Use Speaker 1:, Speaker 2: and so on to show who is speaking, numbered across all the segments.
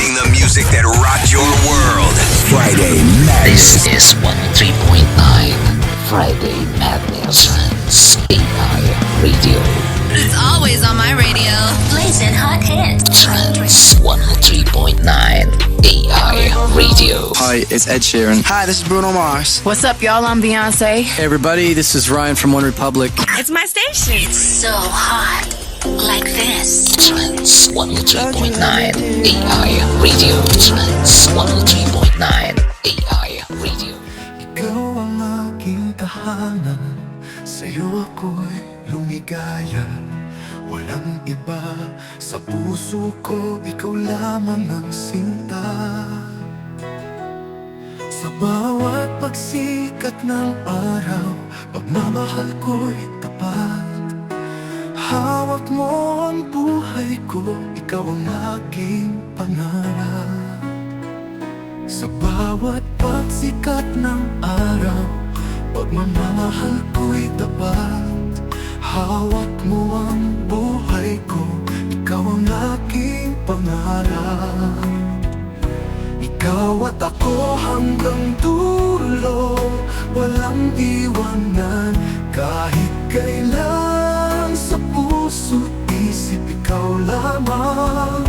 Speaker 1: Playing the music that rocked your world. Friday
Speaker 2: This
Speaker 1: Madness.
Speaker 2: is 103.9 Friday Madness Trends AI Radio.
Speaker 3: It's always on my radio.
Speaker 4: Blazing hot hits.
Speaker 2: Trends 103.9 AI Radio.
Speaker 5: Hi, it's Ed Sheeran.
Speaker 6: Hi, this is Bruno Mars.
Speaker 7: What's up, y'all? I'm Beyonce.
Speaker 5: Hey everybody, this is Ryan from One Republic.
Speaker 3: It's my station.
Speaker 4: It's so hot. Like this.
Speaker 2: Trends 103.9 AI Radio. Trends 103.9 AI Radio.
Speaker 8: Ikaw ang aking tahanan, sa'yo ako'y lumigaya. Walang iba sa puso ko, ikaw lamang ang sinta. Sa bawat pagsikat ng araw, pagmamahal ko'y tapat. Hawak mo ang buhay ko, ikaw ang aking pangarap. Sa bawat pagsikat ng araw, pagmamahal ko'y tapat. Hawak mo ang buhay ko, ikaw ang aking pangarap. Ikaw at ako hanggang dulo, walang iwanan. Kahit kailan sa puso't isip, ikaw lamang.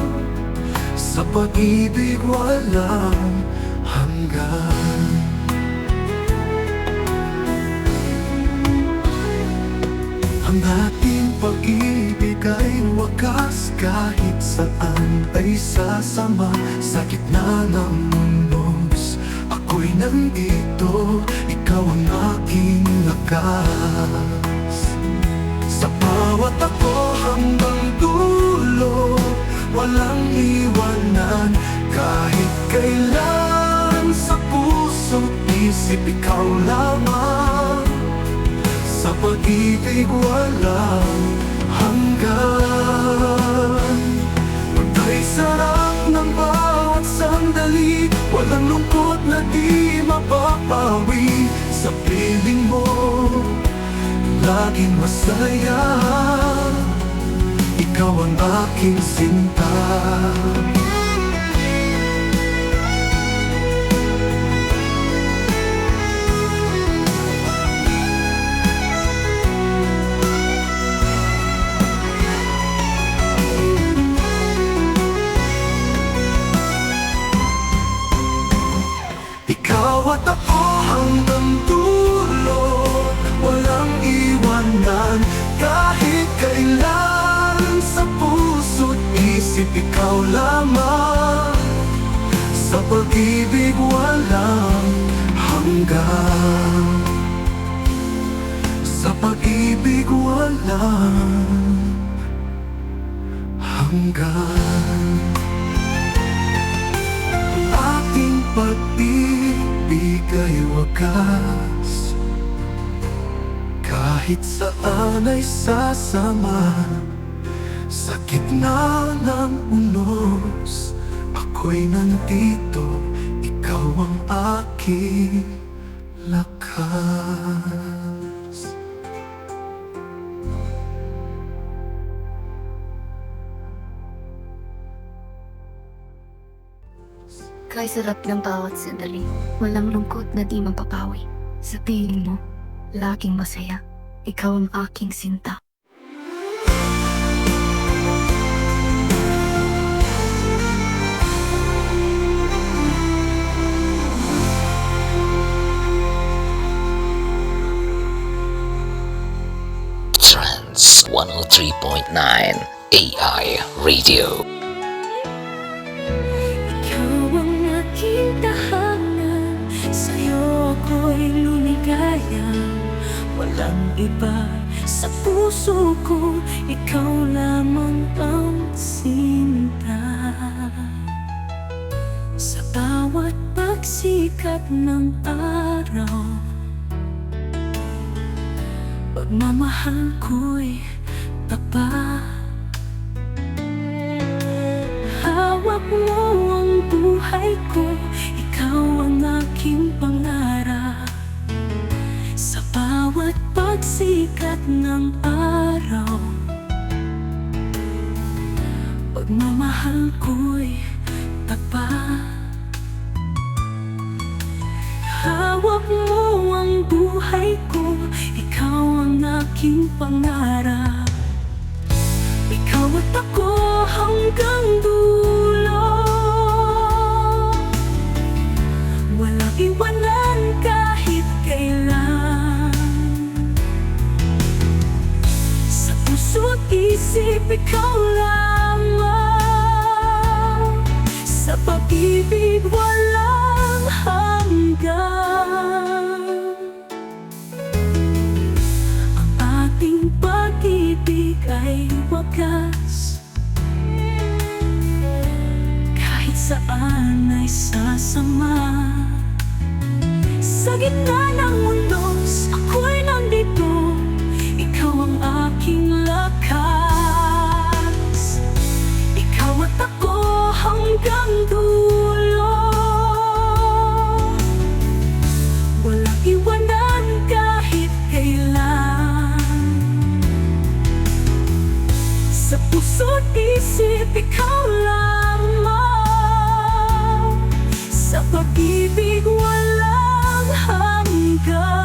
Speaker 8: Sa pag-ibig walang hanggan. Ang ating pag-ibig ay wakas, kahit saan ay sasama. Sa gitna ng mundos, ako'y nandito, ikaw ang aking lakas. Sa bawat ako hanggang dulo, walang iwanan. Kahit kailan sa puso't isip, ikaw lamang. Sa pag-ibig walang hanggan. Pagka'y sarap ng bawat sandali, walang lungkot na di mapapawi. Sa piling mo, laging masaya. Ikaw ang aking sinta. Ikaw at ako hanggang dulo, walang iwanan. Kahit kailan sa puso't isip, ikaw lamang. Sa pag-ibig walang hanggan. Sa pag-ibig walang hanggan. Ating pag-ibig ay wakas, kahit saan ay sasama. Sa gitna ng unos, ako'y nandito, ikaw ang aking lakas.
Speaker 4: Kay sarap ng bawat sandali, walang lungkot na di mapapawi. Sa piling mo, laging masaya. Ikaw ang aking sinta.
Speaker 2: Trends 103.9 AI Radio.
Speaker 9: Ikaw ang aking tahanan, sa'yo ako'y lumigaya. Walang iba sa puso ko, ikaw lamang ang sinta. Sa bawat pagsikat ng araw, pagmamahal ko'y tapat. Hawak mo ang buhay ko, ikaw ang aking pangarap. Sa bawat pagsikat ng araw, pagmamahal ko'y tapat. ikaw ang aking pangarap. Ikaw at ako hanggang dulo, walang iwanan kahit kailan. Sa puso't isip, ikaw lamang. Sa pag-ibig walang hanggan. Ang ating pag-ibig ay wagas, kahit saan ay sasama. Sa gitna ng mundos, ako'y nandito, ikaw ang aking lakas. Ikaw at ako hanggang dulo, walang iwanan kahit kailan. Sa puso't isip, ikaw lamang. Sa pag-ibig walang hanggan.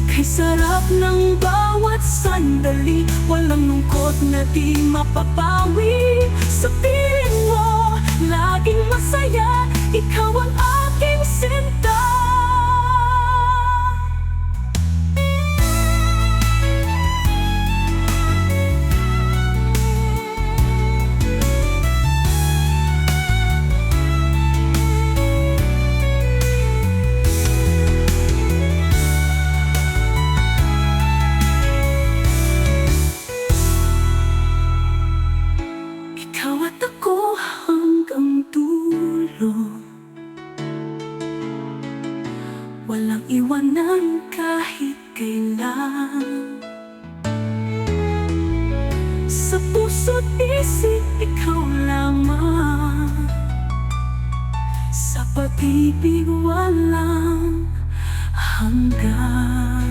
Speaker 9: Kay sarap ng bawat sandali, walang lungkot na di mapapawi. Sa piling mo, laging masaya, ikaw ang aking sinta. Ikaw at ako hanggang dulo, walang iwanan kahit kailan. Sa puso't isip, ikaw lamang. Sa pag-ibig walang hanggan.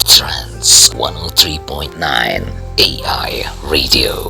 Speaker 2: Trans 103.9 AI Radio.